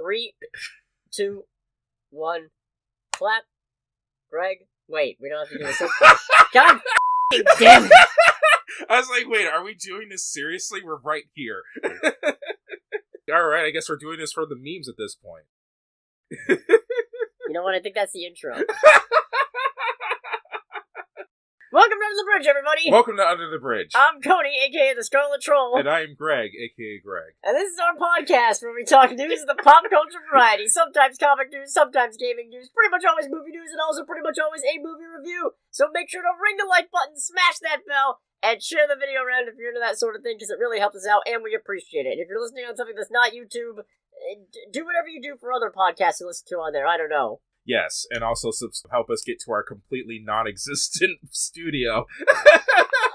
3, 2, 1, clap. Greg, wait, we don't have to do this. God damn it! I was like, wait, are we doing this seriously? We're right here. Alright, I guess we're doing this for the memes at this point. You know what? I think that's the intro. Welcome to Under the Bridge, everybody! Welcome to Under the Bridge. I'm Cody, aka the Scarlet Troll. And I'm Greg, aka Greg. And this is our podcast where we talk news of the pop culture variety. Sometimes comic news, sometimes gaming news, pretty much always movie news, and also pretty much always a movie review. So make sure to ring the like button, smash that bell, and share the video around if you're into that sort of thing, because it really helps us out, and we appreciate it. And if you're listening on something that's not YouTube, do whatever you do for other podcasts you listen to on there. I don't know. Yes, and also help us get to our completely non-existent studio.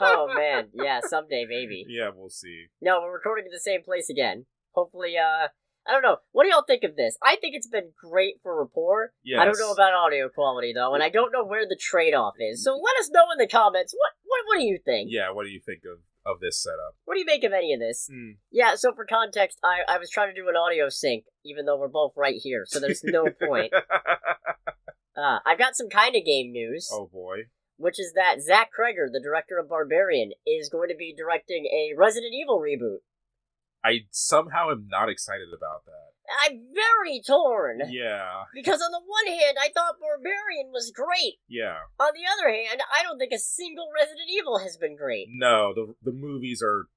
Oh, man. Yeah, someday, maybe. Yeah, we'll see. No, we're recording in the same place again. Hopefully, I don't know. What do y'all think of this? I think it's been great for rapport. Yes. I don't know about audio quality, though, and I don't know where the trade-off is. So let us know in the comments, what do you think? Yeah, what do you think of this setup? What do you make of any of this? Yeah, so for context, I was trying to do an audio sync, even though we're both right here, so there's no point. I've got some kind of game news. Oh, boy. Which is that Zach Cregger, the director of Barbarian, is going to be directing a Resident Evil reboot. I somehow am not excited about that. I'm very torn. Yeah. Because on the one hand, I thought Barbarian was great. Yeah. On the other hand, I don't think a single Resident Evil has been great. No, the movies are,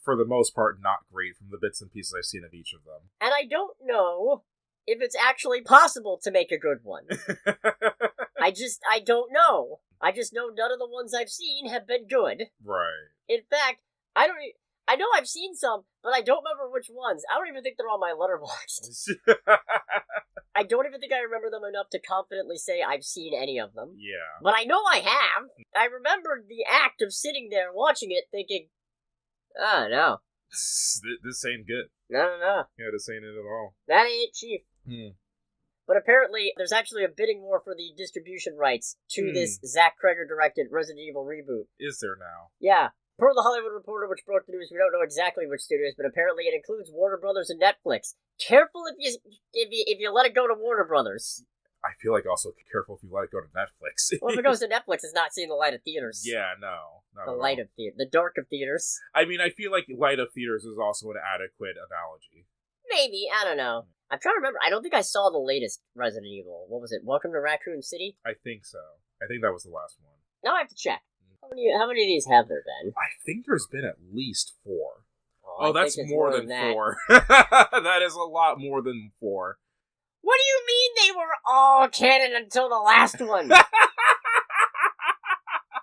for the most part, not great from the bits and pieces I've seen of each of them. And I don't know if it's actually possible to make a good one. I don't know. I just know none of the ones I've seen have been good. Right. In fact, I know I've seen some, but I don't remember which ones. I don't even think they're on my Letterboxd. I don't even think I remember them enough to confidently say I've seen any of them. Yeah. But I know I have. I remember the act of sitting there watching it thinking, oh, no. This ain't good. No. Yeah, this ain't it at all. That ain't cheap. Hmm. But apparently, there's actually a bidding war for the distribution rights to this Zach Cregger-directed Resident Evil reboot. Is there now? Yeah. Per The Hollywood Reporter, which broke the news, we don't know exactly which studios, but apparently it includes Warner Brothers and Netflix. Careful if you let it go to Warner Brothers. I feel like also careful if you let it go to Netflix. Well, if it goes to Netflix, it's not seeing the light of theaters. Yeah, no. The light of theater. The dark of theaters. I mean, I feel like light of theaters is also an adequate analogy. Maybe. I don't know. I'm trying to remember. I don't think I saw the latest Resident Evil. What was it? Welcome to Raccoon City? I think so. I think that was the last one. Now I have to check. How many of these have there been? I think there's been at least 4. Oh, that's more than 4. That. That is a lot more than 4. What do you mean they were all canon until the last one?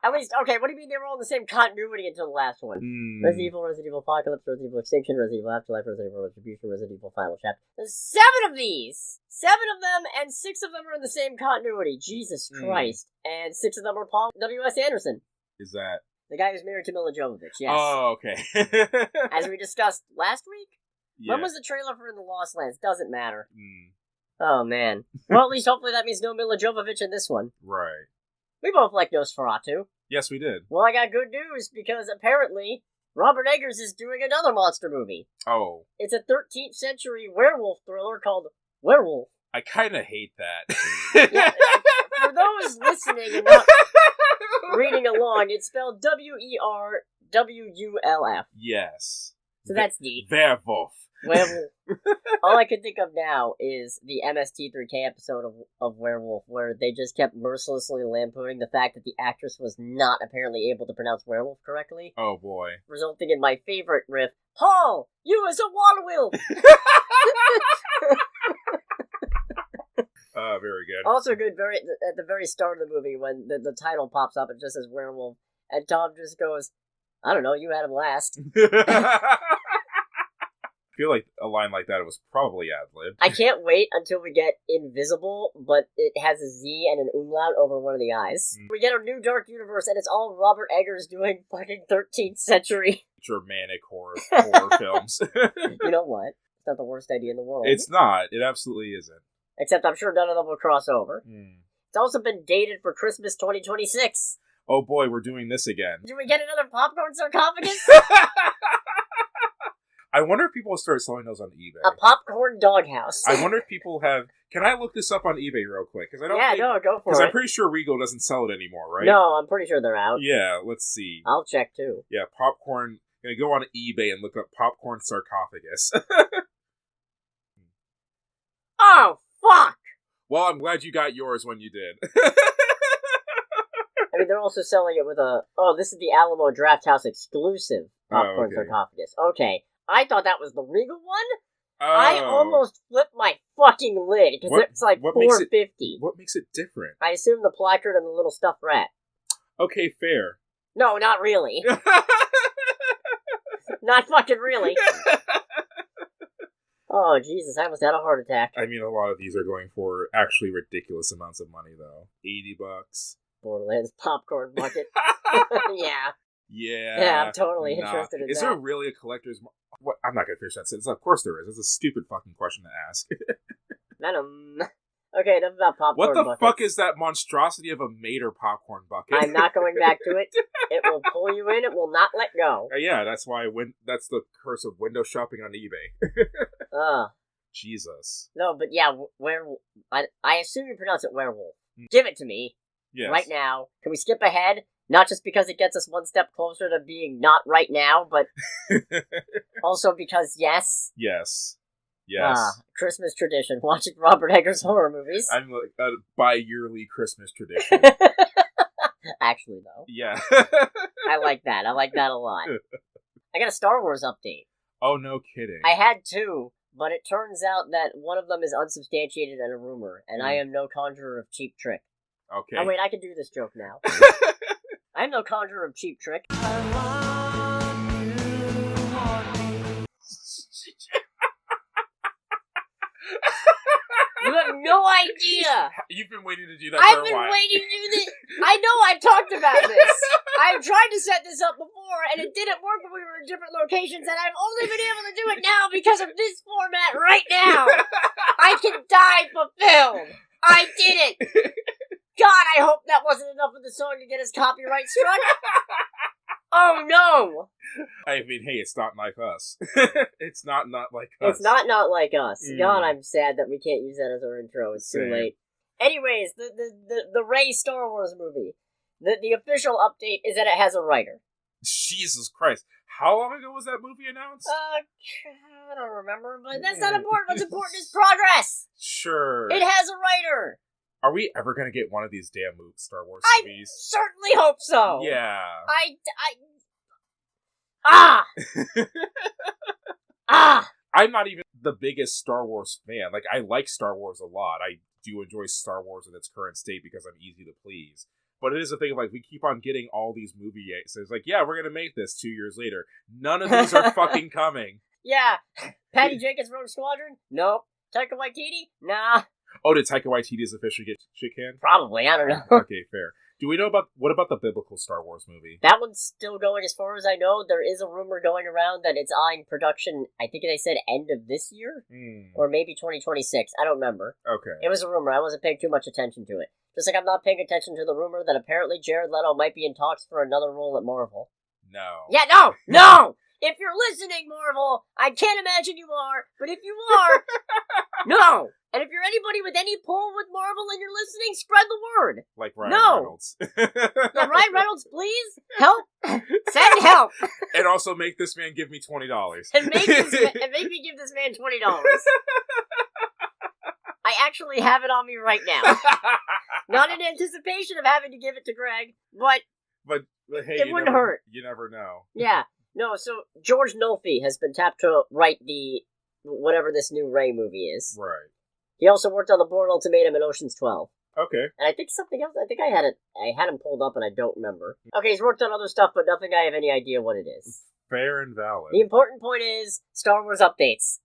At least, okay, what do you mean they were all in the same continuity until the last one? Resident Evil, Resident Evil Apocalypse, Resident Evil Extinction, Resident Evil Afterlife, Resident Evil Retribution, Resident Evil Final Chapter. There's 7 of these! 7 of them, and 6 of them are in the same continuity. Jesus Christ. And 6 of them are Paul W.S. Anderson. Is that? The guy who's married to Mila Jovovich, yes. Oh, okay. As we discussed last week? Yeah. When was the trailer for In the Lost Lands? Doesn't matter. Oh, man. Well, at least hopefully that means no Mila Jovovich in this one. Right. We both like Nosferatu. Yes, we did. Well, I got good news, because apparently Robert Eggers is doing another monster movie. Oh. It's a 13th century werewolf thriller called WERWULF. I kind of hate that. Yeah, for those listening and not reading along, it's spelled WERWULF. Yes. So that's neat. Werewolf. Werewolf. All I can think of now is the MST3K episode of Werewolf, where they just kept mercilessly lampooning the fact that the actress was not apparently able to pronounce werewolf correctly. Oh boy. Resulting in my favorite riff, Paul, you is a werewolf! Very good. Also good at the very start of the movie when the title pops up, it just says werewolf, and Tom just goes, I don't know, you had him last. I feel like a line like that was probably ad-lib. I can't wait until we get Invisible, but it has a Z and an umlaut over one of the eyes. We get a new Dark Universe, and it's all Robert Eggers doing fucking 13th century Germanic horror films. You know what? It's not the worst idea in the world. It's not. It absolutely isn't. Except I'm sure none of them will cross over. It's also been dated for Christmas 2026. Oh boy, we're doing this again. Do we get another popcorn sarcophagus? I wonder if people will start selling those on eBay. A popcorn doghouse. I wonder if people have... Can I look this up on eBay real quick? Cause I don't think... no, go for it. Because I'm pretty sure Regal doesn't sell it anymore, right? No, I'm pretty sure they're out. Yeah, let's see. I'll check, too. Yeah, popcorn... I'm gonna go on eBay and look up popcorn sarcophagus. Oh, fuck! Well, I'm glad you got yours when you did. I mean, they're also selling it with a... Oh, this is the Alamo Drafthouse exclusive popcorn sarcophagus. Okay. I thought that was the Regal one? I almost flipped my fucking lid, because it's like $4.50. What makes it different? I assume the placard and the little stuffed rat. Okay, fair. No, not really. Not fucking really. Oh, Jesus, I almost had a heart attack. I mean, a lot of these are going for actually ridiculous amounts of money, though. $80. Borderlands popcorn bucket. Yeah. Yeah. I'm totally interested in that. Is there really a collector's... What? I'm not going to finish that sentence. Of course there is. It's a stupid fucking question to ask. Venom. Okay, enough about popcorn buckets. What the fuck is that monstrosity of a Mater popcorn bucket? I'm not going back to it. It will pull you in. It will not let go. Yeah, that's why that's the curse of window shopping on eBay. Jesus. No, but yeah, werewolf. I assume you pronounce it werewolf. Give it to me. Yes. Right now. Can we skip ahead? Not just because it gets us one step closer to being not right now, but also because yes. Yes. Christmas tradition, watching Robert Eggers horror movies. I'm like a bi-yearly Christmas tradition. Actually, though. Yeah. I like that. I like that a lot. I got a Star Wars update. Oh, no kidding. I had two, but it turns out that one of them is unsubstantiated and a rumor, and I am no conjurer of cheap trick. Okay. Oh, wait, I can do this joke now. I'm no conjurer of cheap trick. You have no idea. You've been waiting to do that for a while. I've been waiting to do this. I know I've talked about this. I've tried to set this up before, and it didn't work when we were in different locations, and I've only been able to do it now because of this format right now. I can die for film. I did it. God, I hope that wasn't enough of the song to get us copyright struck. Oh, no. I mean, hey, it's not like us. It's not like us. It's not like us. God, I'm sad that we can't use that as our intro. It's too late. Anyways, the Rey Star Wars movie. The official update is that it has a writer. Jesus Christ. How long ago was that movie announced? I don't remember, but that's not important. What's important is progress. Sure. It has a writer. Are we ever going to get one of these damn Star Wars movies? I certainly hope so. Yeah. I'm not even the biggest Star Wars fan. Like, I like Star Wars a lot. I do enjoy Star Wars in its current state because I'm easy to please. But it is a thing of, like, we keep on getting all these movie so it's like, yeah, we're going to make this 2 years later. None of these are fucking coming. Yeah. Patty Jenkins Rogue Squadron? Nope. Taika Waititi? Nah. Oh, did Taika Waititi's officially get shit canned? Probably, I don't know. Okay, fair. Do we know what about the biblical Star Wars movie? That one's still going as far as I know. There is a rumor going around that it's on production, I think they said end of this year? Or maybe 2026. I don't remember. Okay. It was a rumor. I wasn't paying too much attention to it. Just like I'm not paying attention to the rumor that apparently Jared Leto might be in talks for another role at Marvel. No. Yeah, no! If you're listening, Marvel, I can't imagine you are, but if you are, no! And if you're anybody with any pull with Marvel and you're listening, spread the word. Like Ryan Reynolds. Yeah, Ryan Reynolds, please, help. Send help. And also make this man give me $20. and make me give this man $20. I actually have it on me right now. Not in anticipation of having to give it to Greg, but hey, it wouldn't hurt. You never know. Yeah. No, so George Nolfi has been tapped to write whatever this new Rey movie is. Right. He also worked on The Bourne Ultimatum and Ocean's 12. Okay. And I think something else. I think I had him pulled up and I don't remember. Okay, he's worked on other stuff, but nothing I have any idea what it is. Fair and valid. The important point is Star Wars updates.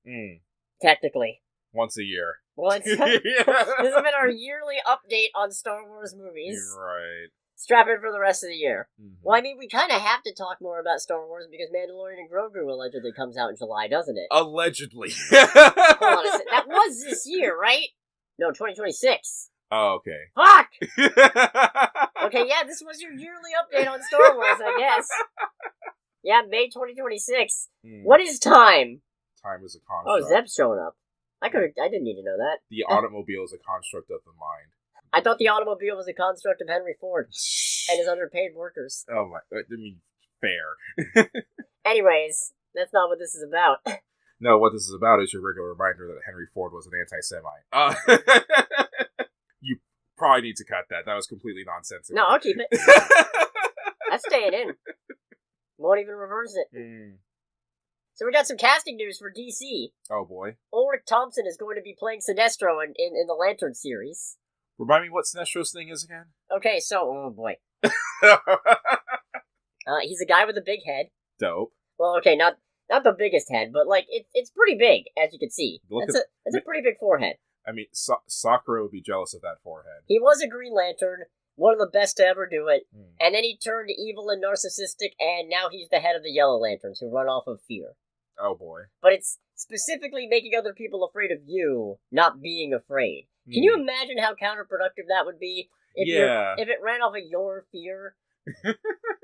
Technically. Once a year. This has been our yearly update on Star Wars movies. You're right. Strap in for the rest of the year. Well, I mean, we kind of have to talk more about Star Wars because Mandalorian and Grogu allegedly comes out in July, doesn't it? Allegedly. Hold on a second. That was this year, right? No, 2026. Oh, okay. Fuck! Okay, yeah, this was your yearly update on Star Wars, I guess. Yeah, May 2026. What is time? Time is a Oh, construct. Zeb's showing up. I didn't need to know that. The automobile is a construct of the mind. I thought the automobile was a construct of Henry Ford and his underpaid workers. Oh my, I mean, fair. Anyways, that's not what this is about. No, what this is about is your regular reminder that Henry Ford was an anti-Semite. You probably need to cut that. That was completely nonsensical. No, I'll keep it. That's staying in. Won't even reverse it. So we got some casting news for DC. Oh boy. Ulrich Thompson is going to be playing Sinestro in the Lantern series. Remind me what Sinestro's thing is again? Okay, so, oh boy. He's a guy with a big head. Dope. Well, okay, not the biggest head, but like it's pretty big, as you can see. It's a pretty big forehead. I mean, Sakura would be jealous of that forehead. He was a Green Lantern, one of the best to ever do it, and then he turned evil and narcissistic, and now he's the head of the Yellow Lanterns, who run off of fear. Oh boy. But it's specifically making other people afraid of you, not being afraid. Can you imagine how counterproductive that would be? If it ran off of your fear?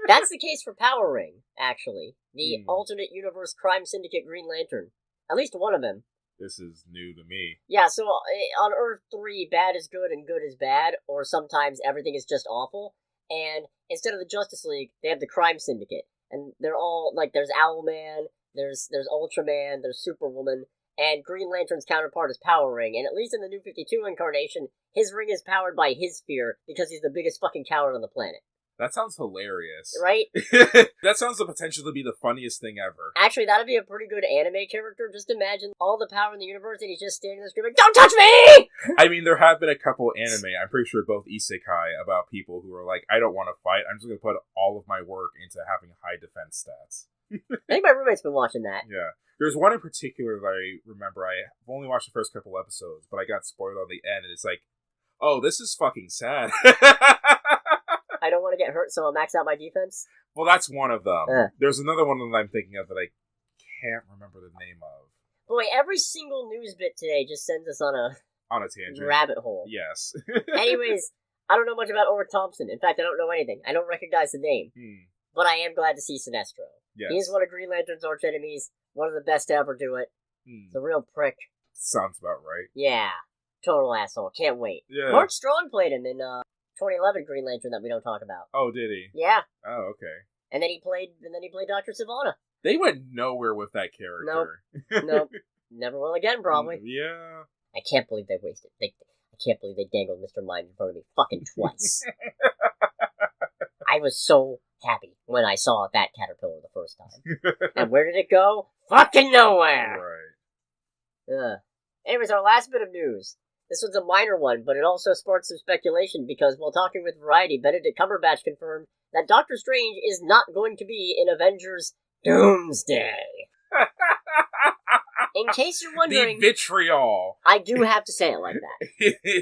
That's the case for Power Ring, actually. The alternate universe crime syndicate Green Lantern. At least one of them. This is new to me. Yeah, so on Earth 3, bad is good and good is bad, or sometimes everything is just awful. And instead of the Justice League, they have the crime syndicate. And they're all, like, there's Owlman, there's Ultraman, there's Superwoman, and Green Lantern's counterpart is Power Ring. And at least in the New 52 incarnation, his ring is powered by his fear, because he's the biggest fucking coward on the planet. That sounds hilarious. Right? That sounds the potential to be the funniest thing ever. Actually, that'd be a pretty good anime character. Just imagine all the power in the universe and he's just standing there screaming, "Don't touch me!" I mean, there have been a couple anime, I'm pretty sure both isekai, about people who are like, I don't want to fight, I'm just going to put all of my work into having high defense stats. I think my roommate's been watching that. Yeah. There's one in particular that I remember. I've only watched the first couple episodes, but I got spoiled on the end, and it's like, oh, this is fucking sad. I don't want to get hurt, so I'll max out my defense. Well, that's one of them. There's another one that I'm thinking of that I can't remember the name of. Boy, every single news bit today just sends us on a tangent. Rabbit hole. Yes. Anyways, I don't know much about Ulrich Thompson. In fact, I don't know anything. I don't recognize the name. But I am glad to see Sinestro. Yes. He's one of Green Lantern's arch enemies, one of the best to ever do it. The real prick. Sounds about right. Yeah. Total asshole. Can't wait. Yeah. Mark Strong played him in 2011 Green Lantern that we don't talk about. Oh, did he? Yeah. Oh, okay. And then he played Dr. Sivana. They went nowhere with that character. Nope. Never will again, probably. Yeah. I can't believe they wasted. I can't believe they dangled Mr. Mind in front of me fucking twice. I was so happy when I saw that caterpillar the first time. And where did it go? Fucking nowhere! Right. Anyways, our last bit of news. This was a minor one, but it also sparked some speculation because while talking with Variety, Benedict Cumberbatch confirmed that Doctor Strange is not going to be in Avengers Doomsday. In case you're wondering... The vitriol! I do have to say it like that.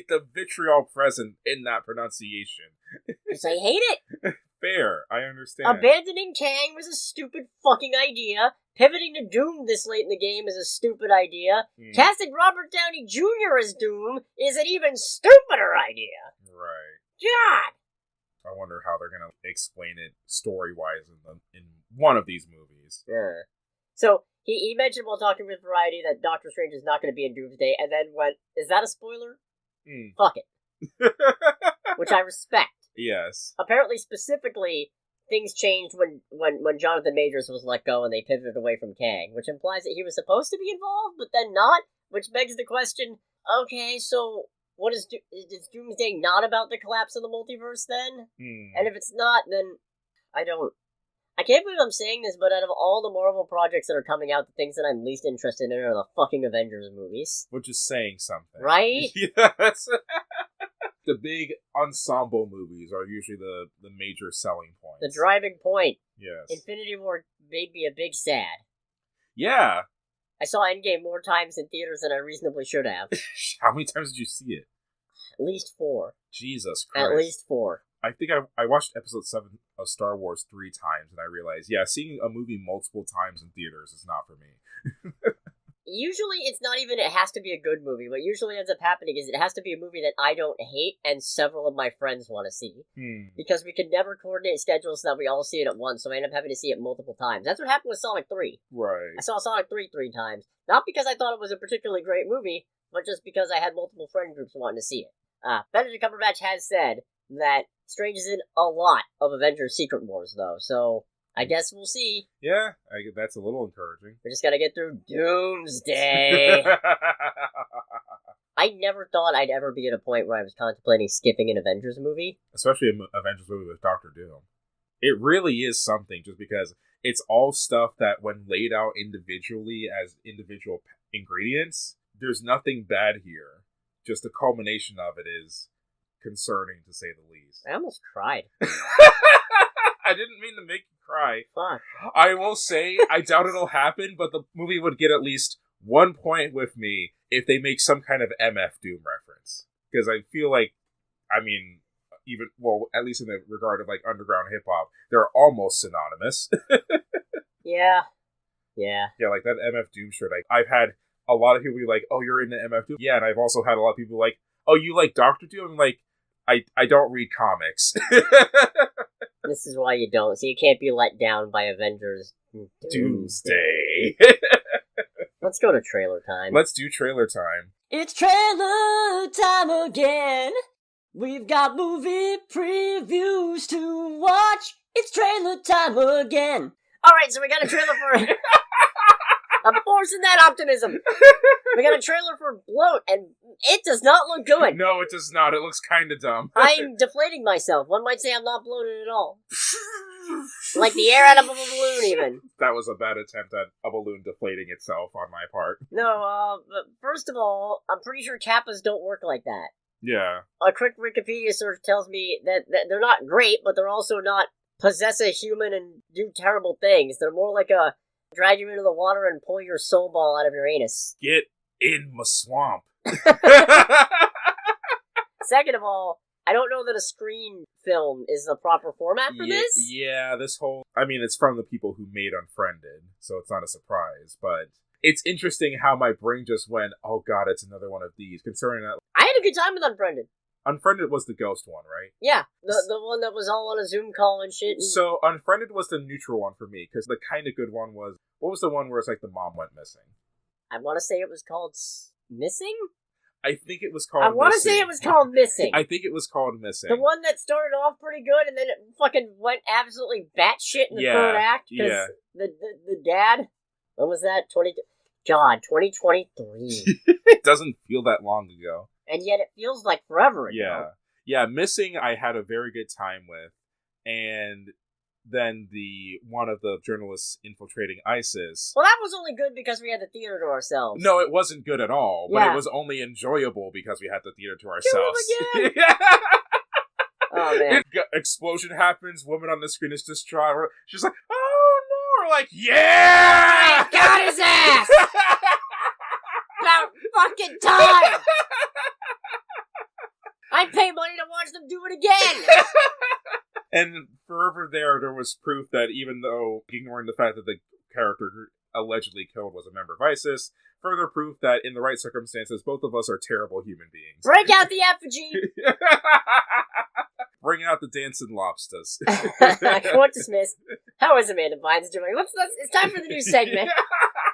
The vitriol present in that pronunciation. Because I hate it. Fair, I understand. Abandoning Kang was a stupid fucking idea. Pivoting to Doom this late in the game is a stupid idea. Casting Robert Downey Jr. as Doom is an even stupider idea. Right. God! I wonder how they're gonna explain it story-wise in one of these movies. Yeah. So, he mentioned while talking with Variety that Doctor Strange is not going to be in Doomsday, and then went, is that a spoiler? Fuck it. Which I respect. Yes. Apparently, specifically, things changed when Jonathan Majors was let go and they pivoted away from Kang, which implies that he was supposed to be involved, but then not, which begs the question, okay, so what is Doomsday not about the collapse of the multiverse then? And if it's not, then I can't believe I'm saying this, but out of all the Marvel projects that are coming out, the things that I'm least interested in are the fucking Avengers movies. Which is saying something. Right? Yes. The big ensemble movies are usually the major selling points. The driving point. Yes. Infinity War made me a big sad. Yeah. I saw Endgame more times in theaters than I reasonably should have. How many times did you see it? At least 4. Jesus Christ. At least 4. I think I watched episode 7 of Star Wars 3 times, and I realized, seeing a movie multiple times in theaters is not for me. usually it's not even it has to be a good movie. What usually ends up happening is it has to be a movie that I don't hate and several of my friends want to see. Because we can never coordinate schedules so that we all see it at once, so I end up having to see it multiple times. That's what happened with Sonic 3. Right. I saw Sonic 3 3 times. Not because I thought it was a particularly great movie, but just because I had multiple friend groups wanting to see it. Benedict Cumberbatch has said that Strange is in a lot of Avengers Secret Wars, though, so I guess we'll see. Yeah, that's a little encouraging. We just gotta get through Doomsday. I never thought I'd ever be at a point where I was contemplating skipping an Avengers movie. Especially an Avengers movie with Doctor Doom. It really is something, just because it's all stuff that, when laid out individually as individual ingredients, there's nothing bad here. Just the culmination of it is concerning, to say the least. I almost cried. I didn't mean to make you cry. Fuck. I will say, I doubt it'll happen, but the movie would get at least 1 point with me if they make some kind of MF Doom reference. Because I feel like, I mean, even, well, at least in the regard of, like, underground hip-hop, they're almost synonymous. Yeah. Yeah, like that MF Doom shirt. I've had a lot of people be like, oh, you're into MF Doom? Yeah, and I've also had a lot of people like, oh, you like Doctor Doom? I'm like, I don't read comics. This is why you don't. So you can't be let down by Avengers Doomsday. Let's go to trailer time. Let's do trailer time. It's trailer time again. We've got movie previews to watch. It's trailer time again. Alright, so we got a trailer for... I'm forcing that optimism. We got a trailer for Bloat, and it does not look good. No, it does not. It looks kind of dumb. I'm deflating myself. One might say I'm not bloated at all. Like the air out of a balloon, even. That was a bad attempt at a balloon deflating itself on my part. No, but first of all, I'm pretty sure kappas don't work like that. Yeah. A quick Wikipedia search tells me that they're not great, but they're also not possess a human and do terrible things. They're more like a drag you into the water and pull your soul ball out of your anus. Get in my swamp. Second of all, I don't know that a screen film is the proper format for this. Yeah, this whole... I mean, it's from the people who made Unfriended, so it's not a surprise, but it's interesting how my brain just went, oh god, it's another one of these, concerning that... I had a good time with Unfriended. Unfriended was the ghost one, right? Yeah, the one that was all on a Zoom call and shit. So, Unfriended was the neutral one for me, because the kind of good one was... What was the one where it's like the mom went missing? I want to say it was called Missing? I think it was called Missing. I want to say it was called Missing. I think it was called Missing. The one that started off pretty good, and then it fucking went absolutely batshit in the third act. Yeah. The dad... When was that? 2023. It doesn't feel that long ago. And yet it feels like forever ago. Yeah, Missing I had a very good time with. And then one of the journalists infiltrating ISIS. Well, that was only good because we had the theater to ourselves. No, it wasn't good at all. But it was only enjoyable because we had the theater to ourselves. Oh, man. Explosion happens, woman on the screen is distraught. She's like, oh no! We're like, yeah! I got his ass! About fucking time! I pay money to watch them do it again! And forever there was proof that even though, ignoring the fact that the character allegedly killed was a member of ISIS, further proof that in the right circumstances, both of us are terrible human beings. Break out the effigy! Bring out the dancing lobsters. Court dismissed. How is Amanda Bynes doing? It's time for the new segment.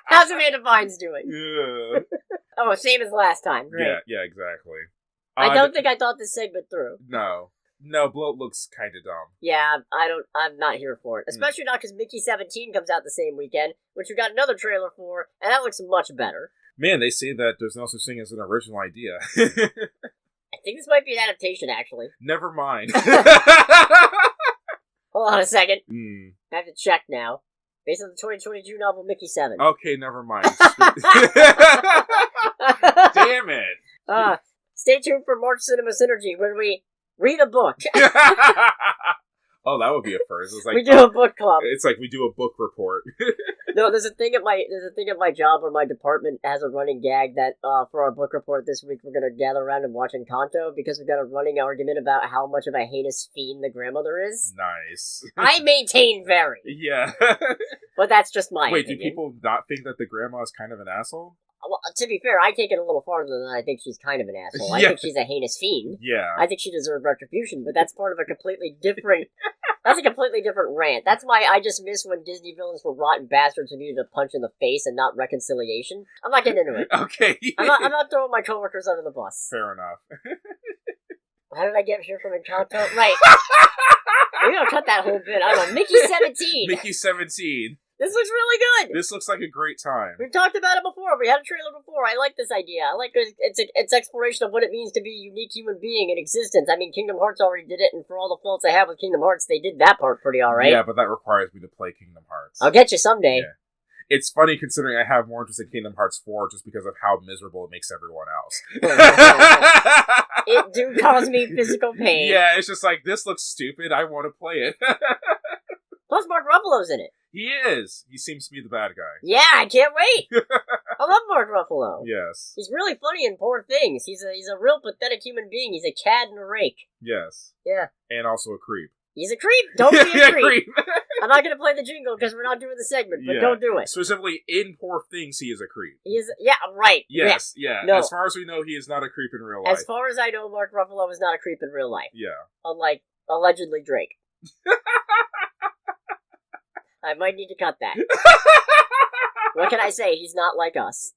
How's Amanda Bynes doing? Yeah. Oh, same as last time. Great. Yeah, exactly. I don't think I thought this segment through. No, Bloat looks kind of dumb. Yeah, I'm not here for it. Especially not because Mickey 17 comes out the same weekend, which we got another trailer for, and that looks much better. Man, they say that there's no such thing as an original idea. I think this might be an adaptation, actually. Never mind. Hold on a second. I have to check now. Based on the 2022 novel Mickey 7. Okay, never mind. Damn it. Stay tuned for March Cinema Synergy, where we read a book. Oh, that would be a first. It's like, we do a book club. It's like we do a book report. No, there's a thing at my job where my department has a running gag that for our book report this week we're gonna gather around and watch Encanto because we've got a running argument about how much of a heinous fiend the grandmother is. Nice. I maintain very. Yeah. But that's just my Wait, opinion. do people not think that the grandma is kind of an asshole? Well, to be fair, I take it a little farther than I think she's kind of an asshole. Yeah. I think she's a heinous fiend. Yeah. I think she deserved retribution, but that's part of a completely different... That's a completely different rant. That's why I just miss when Disney villains were rotten bastards who needed a punch in the face and not reconciliation. I'm not getting into it. Okay. I'm not throwing my coworkers under the bus. Fair enough. How did I get here from Encanto? Right. We're gonna cut that whole bit. I don't know. Mickey 17. Mickey 17. This looks really good. This looks like a great time. We've talked about it before. We had a trailer before. I like this idea. I like its exploration of what it means to be a unique human being in existence. I mean, Kingdom Hearts already did it, and for all the faults I have with Kingdom Hearts, they did that part pretty alright. Yeah, but that requires me to play Kingdom Hearts. I'll get you someday. Yeah. It's funny considering I have more interest in Kingdom Hearts 4 just because of how miserable it makes everyone else. It do cause me physical pain. Yeah, it's just like, this looks stupid, I want to play it. Plus Mark Ruffalo's in it. He is. He seems to be the bad guy. Yeah, I can't wait. I love Mark Ruffalo. Yes. He's really funny in Poor Things. He's a real pathetic human being. He's a cad and a rake. Yes. Yeah. And also a creep. He's a creep. Don't be a creep. I'm not going to play the jingle because we're not doing the segment, but don't do it. Specifically, in Poor Things, he is a creep. He is, yeah, right. Yes, yeah. No. As far as we know, he is not a creep in real life. As far as I know, Mark Ruffalo is not a creep in real life. Yeah. Unlike, allegedly, Drake. I might need to cut that. What can I say? He's not like us.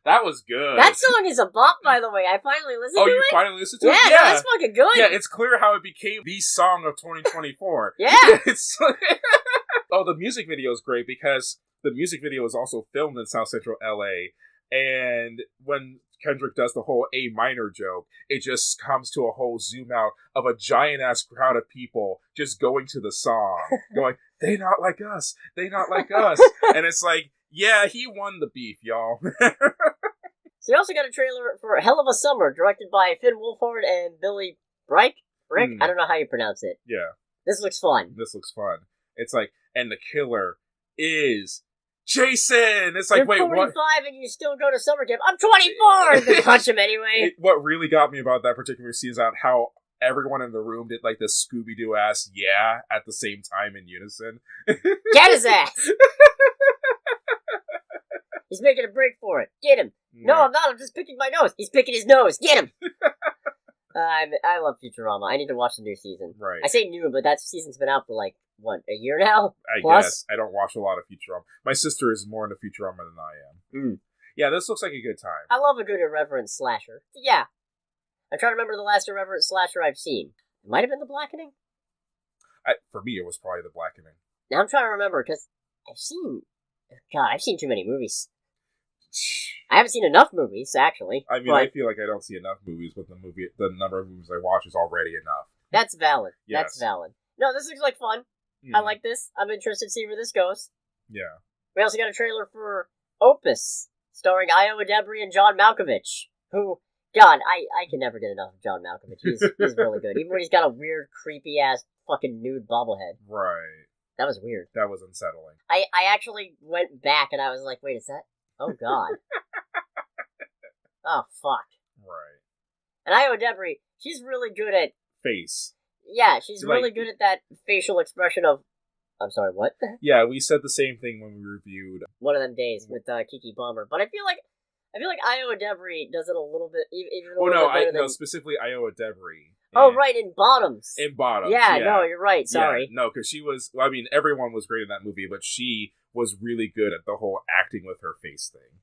That was good. That song is a bop, by the way. I finally listened to it. Oh, you finally listened to it? Yeah, no, that's fucking good. Yeah, it's clear how it became the song of 2024. Yeah. Oh, the music video is great because the music video is also filmed in South Central LA. And when Kendrick does the whole A minor joke, it just comes to a whole zoom out of a giant ass crowd of people just going to the song, going, "They not like us, they not like us," and it's like, yeah, he won the beef, y'all. So you also got a trailer for Hell of a Summer, directed by Finn Wolfhard and Billy Brick. I don't know how you pronounce it. Yeah, this looks fun. This looks fun. It's like, and the killer is Jason! It's like, You're wait, 45 what? and you still go to summer camp. I'm 24! And they punch him anyway. What really got me about that particular scene is how everyone in the room did like this Scooby-Doo ass yeah at the same time in unison. Get his ass! He's making a break for it. Get him. No, I'm not. I'm just picking my nose. He's picking his nose. Get him! I love Futurama. I need to watch the new season. Right. I say new, but that season's been out for like, what, a year now? I Plus? guess. I don't watch a lot of Futurama. My sister is more into Futurama than I am. Yeah, this looks like a good time. I love a good irreverent slasher. Yeah. I'm trying to remember the last irreverent slasher I've seen. It might have been The Blackening? For me, it was probably The Blackening. Now I'm trying to remember, because I've seen too many movies. I haven't seen enough movies, actually. I mean, I feel like I don't see enough movies, but the number of movies I watch is already enough. That's valid. Yes. That's valid. No, this looks like fun. I like this. I'm interested to see where this goes. Yeah. We also got a trailer for Opus, starring Io Adebri and John Malkovich, who, God, I can never get enough of John Malkovich. He's really good. Even when he's got a weird, creepy-ass fucking nude bobblehead. Right. That was weird. That was unsettling. I actually went back and I was like, wait, is that... Oh, God. Oh, fuck. Right. And Io Adebri, she's really good at... Face. Yeah, she's really good at that facial expression of... I'm sorry, what? Yeah, we said the same thing when we reviewed... One of Them Days with Kiki Palmer. But I feel like Io Adebri does it a little bit... specifically Io Adebri. Oh, right, in Bottoms. In Bottoms, yeah. No, you're right, sorry. Yeah, no, because she was... Well, I mean, everyone was great in that movie, but she was really good at the whole acting with her face thing.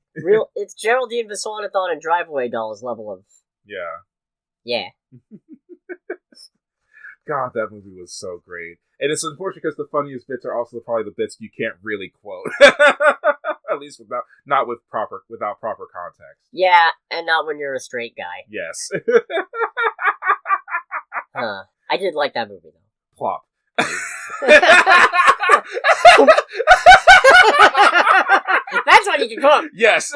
It's Geraldine Viswanathan and Driveway Dolls level of... Yeah. Yeah. God, that movie was so great. And it's unfortunate because the funniest bits are also probably the bits you can't really quote. At least without proper context. Yeah, and not when you're a straight guy. Yes. I did like that movie, though. Plop. That's what you can quote. Yes.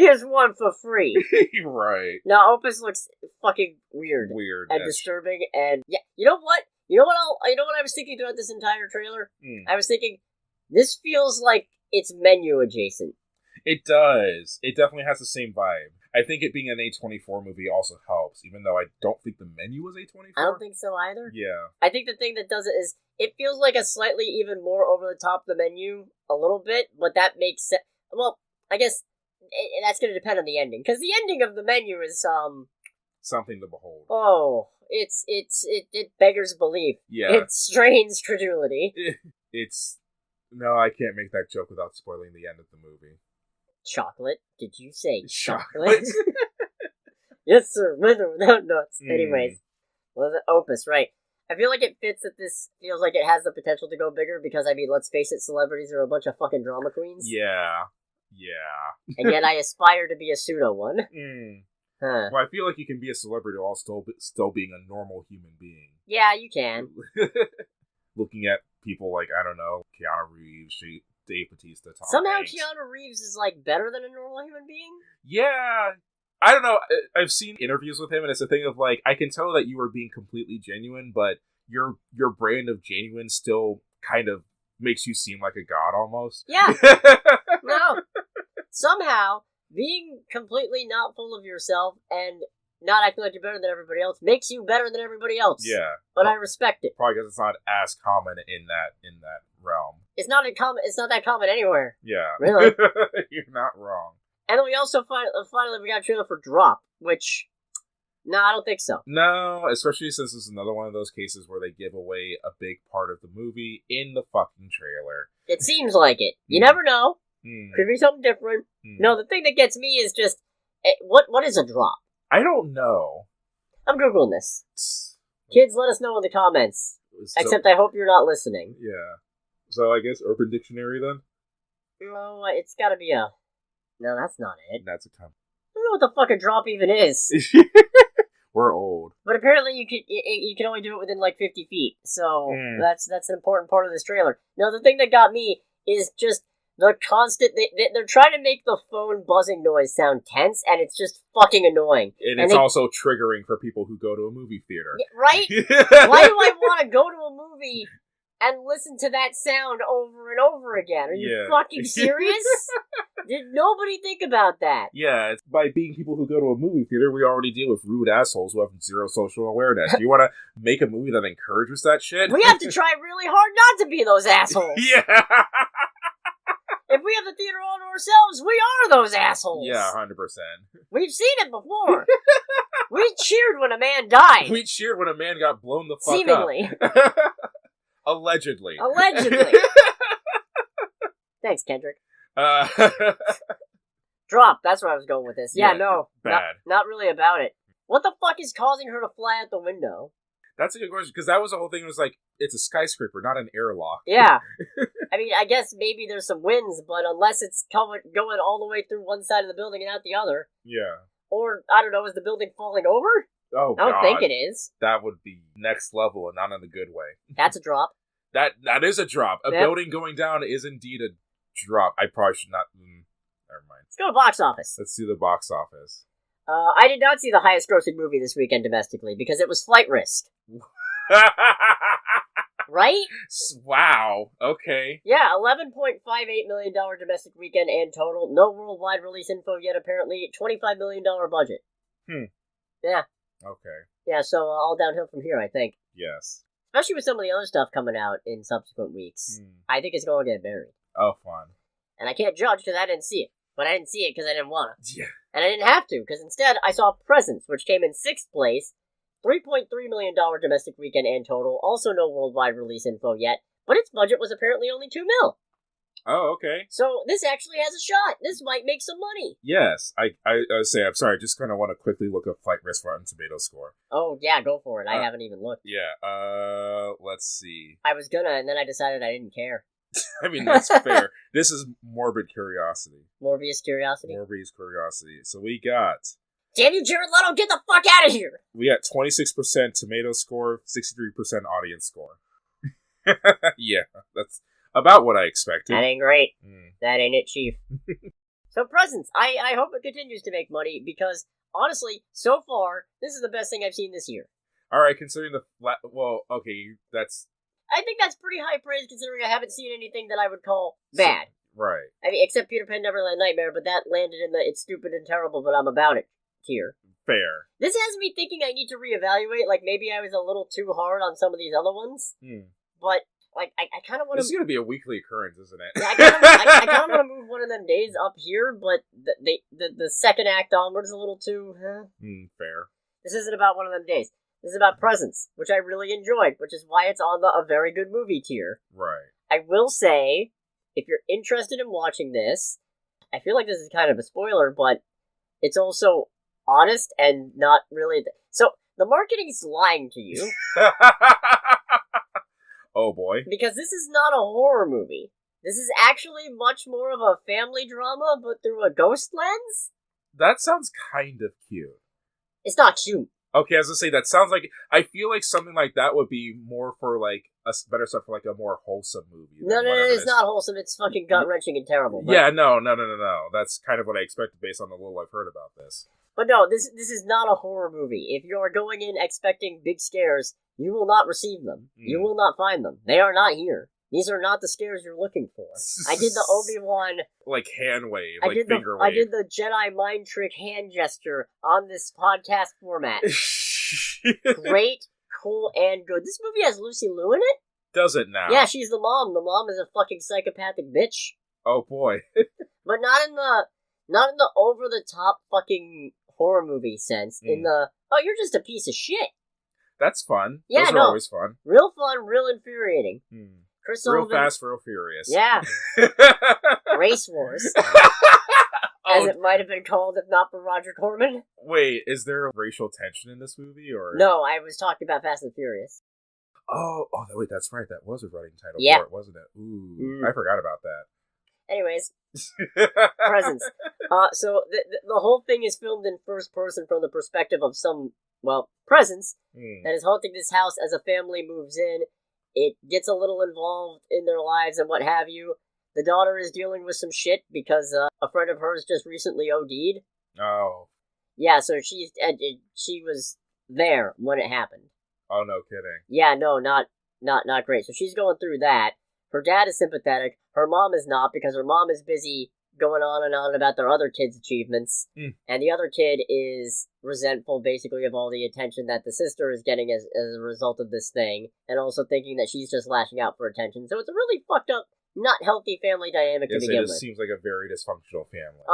Here's one for free. Right. Now, Opus looks fucking weird. And disturbing, and yeah, you know what? You know what I was thinking throughout this entire trailer? I was thinking, this feels like it's menu adjacent. It does. It definitely has the same vibe. I think it being an A24 movie also helps, even though I don't think the menu was A24. I don't think so either. Yeah. I think the thing that does it is, it feels like a slightly even more over the top of the menu, a little bit, but that makes sense. Well, I guess that's going to depend on the ending, because the ending of the menu is, something to behold. Oh, it beggars belief. Yeah. It strains credulity. No, I can't make that joke without spoiling the end of the movie. Chocolate? Did you say chocolate? Yes, sir. With or without nuts. Anyways, well, the Opus, right? I feel like it fits that this feels like it has the potential to go bigger because, I mean, let's face it, celebrities are a bunch of fucking drama queens. Yeah. And yet I aspire to be a pseudo one. Huh. Well, I feel like you can be a celebrity while still being a normal human being. Yeah, you can. Looking at people like, I don't know, Keanu Reeves, Dave Bautista, Tom Somehow Hanks. Keanu Reeves is, like, better than a normal human being? Yeah. I don't know. I've seen interviews with him, and it's a thing of, like, I can tell that you are being completely genuine, but your brand of genuine still kind of makes you seem like a god, almost. Yeah. No. Somehow, being completely not full of yourself and not acting like you're better than everybody else makes you better than everybody else. Yeah. But I respect it. Probably because it's not as common in that realm. It's not that common anywhere. Yeah. Really? You're not wrong. And then we also finally we got a trailer for Drop, which, no, I don't think so. No, especially since it's another one of those cases where they give away a big part of the movie in the fucking trailer. It seems like it. You never know. Could be something different. No, the thing that gets me is just, what is a drop? I don't know. I'm Googling this. Kids, let us know in the comments. Except I hope you're not listening. Yeah. So I guess Urban Dictionary then? No, it's gotta be a... No, that's not it. That's a comment. I don't know what the fuck a drop even is. We're old. But apparently you can only do it within like 50 feet. So that's an important part of this trailer. Now, the thing that got me is just the constant... They're trying to make the phone buzzing noise sound tense, and it's just fucking annoying. And it's also triggering for people who go to a movie theater. Right? Why do I want to go to a movie and listen to that sound over and over again? Are you fucking serious? Did nobody think about that? Yeah, it's by being people who go to a movie theater, we already deal with rude assholes who have zero social awareness. Do you want to make a movie that encourages that shit? We have to try really hard not to be those assholes. Yeah. If we have the theater all to ourselves, we are those assholes. Yeah, 100%. We've seen it before. We cheered when a man died. We cheered when a man got blown the fuck Seemingly. up. Allegedly. Thanks, Kendrick. Drop, that's where I was going with this. Yeah, no. Bad. Not really about it. What the fuck is causing her to fly out the window? That's a good question, because that was the whole thing. It was like, it's a skyscraper, not an airlock. Yeah. I mean, I guess maybe there's some winds, but unless it's going all the way through one side of the building and out the other. Yeah. Or, I don't know, is the building falling over? Oh, I don't think it is. That would be next level, and not in a good way. That's a drop. That is a drop. A building going down is indeed a drop. I probably should not... never mind. Let's go to box office. Let's do the box office. I did not see the highest grossing movie this weekend domestically, because it was Flight Risk. Right? Wow. Okay. Yeah, $11.58 million domestic weekend and total. No worldwide release info yet, apparently. $25 million budget. Yeah. Okay. Yeah, so all downhill from here, I think. Yes. Especially with some of the other stuff coming out in subsequent weeks. I think it's going to get buried. Oh, fun. And I can't judge because I didn't see it. But I didn't see it because I didn't want to. Yeah. And I didn't have to, because instead I saw Presents, which came in 6th place. $3.3 million domestic weekend and total. Also no worldwide release info yet. But its budget was apparently only $2 million. Oh, okay. So this actually has a shot. This might make some money. Yes. I say, I'm sorry, I just kind of want to quickly look up Flight Risk Rotten Tomato score. Oh, yeah, go for it. I haven't even looked. Yeah, let's see. I was gonna, and then I decided I didn't care. I mean, that's fair. This is morbid curiosity. Morbius curiosity? Morbius curiosity. So we got... Damn you, Jared Leto, get the fuck out of here! We got 26% tomato score, 63% audience score. Yeah, that's about what I expected. That ain't great. That ain't it, Chief. So Presents, I hope it continues to make money, because, honestly, so far, this is the best thing I've seen this year. Alright, considering okay, that's... I think that's pretty high praise, considering I haven't seen anything that I would call bad. Right. I mean, except Peter Pan Neverland Nightmare, but that landed in the it's stupid and terrible, but I'm about it tier. Fair. This has me thinking I need to reevaluate, like, maybe I was a little too hard on some of these other ones, but... Like, I kind of want to... This is going to be a weekly occurrence, isn't it? Yeah, I kind of want to move one of them days up here, but the second act onward is a little too... Fair. This isn't about one of them days. This is about Presents, which I really enjoyed, which is why it's on the a very good movie tier. Right. I will say, if you're interested in watching this, I feel like this is kind of a spoiler, but it's also honest and not really... So, the marketing's lying to you. Oh boy. Because this is not a horror movie. This is actually much more of a family drama, but through a ghost lens? That sounds kind of cute. It's not cute. Okay, I was gonna say, that sounds like... I feel like something like that would be more for, like, better stuff for, like, a more wholesome movie. No, it's not wholesome. It's fucking gut-wrenching and terrible. But... Yeah, no. That's kind of what I expected based on the little I've heard about this. But no, this is not a horror movie. If you are going in expecting big scares, you will not receive them. You will not find them. They are not here. These are not the scares you're looking for. I did the Obi-Wan... Like hand wave, finger wave. I did the Jedi mind trick hand gesture on this podcast format. Great, cool, and good. This movie has Lucy Liu in it? Does it now? Yeah, she's the mom. The mom is a fucking psychopathic bitch. Oh boy. But not in the over-the-top fucking horror movie sense. In the, oh, you're just a piece of shit. That's fun. Yeah, Those are always fun. Real fun, real infuriating. Chris real Sullivan, fast, real furious. Yeah. Race Wars. As it might have been called if not for Roger Corman. Wait, is there racial tension in this movie, or...? No, I was talking about Fast and Furious. Oh, wait, that's right. That was a running title for it, wasn't it? Ooh, I forgot about that. Anyways, Presents. So the whole thing is filmed in first person from the perspective of some, presence that is haunting this house as a family moves in. It gets a little involved in their lives and what have you. The daughter is dealing with some shit because a friend of hers just recently OD'd. Oh. Yeah, so she was there when it happened. Oh, no kidding. Yeah, no, not great. So she's going through that. Her dad is sympathetic. Her mom is not, because her mom is busy going on and on about their other kids' achievements. And the other kid is resentful, basically, of all the attention that the sister is getting as a result of this thing, and also thinking that she's just lashing out for attention. So it's a really fucked up, not healthy family dynamic to begin with. It seems like a very dysfunctional family.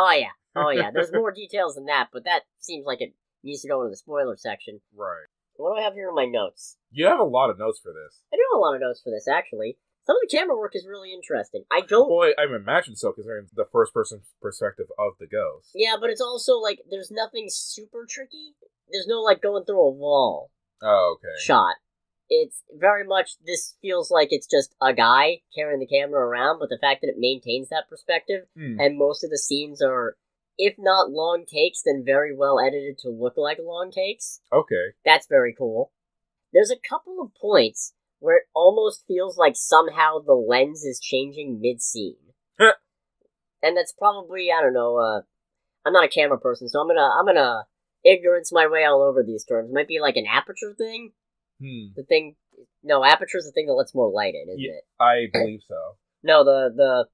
Oh yeah. There's more details than that, but that seems like it needs to go into the spoiler section. Right. What do I have here in my notes? You have a lot of notes for this. I do have a lot of notes for this, actually. Some of the camera work is really interesting. Boy, I imagine so, considering the first-person perspective of the ghost. Yeah, but it's also, like, there's nothing super tricky. There's no, like, going through a wall shot. It's very much, this feels like it's just a guy carrying the camera around, but the fact that it maintains that perspective, and most of the scenes are, if not long takes, then very well edited to look like long takes. Okay. That's very cool. There's a couple of points where it almost feels like somehow the lens is changing mid-scene. And that's probably, I don't know, I'm not a camera person, so I'm gonna ignorance my way all over these terms. It might be like an aperture thing. Aperture's the thing that lets more light in, isn't it? I believe so. No, the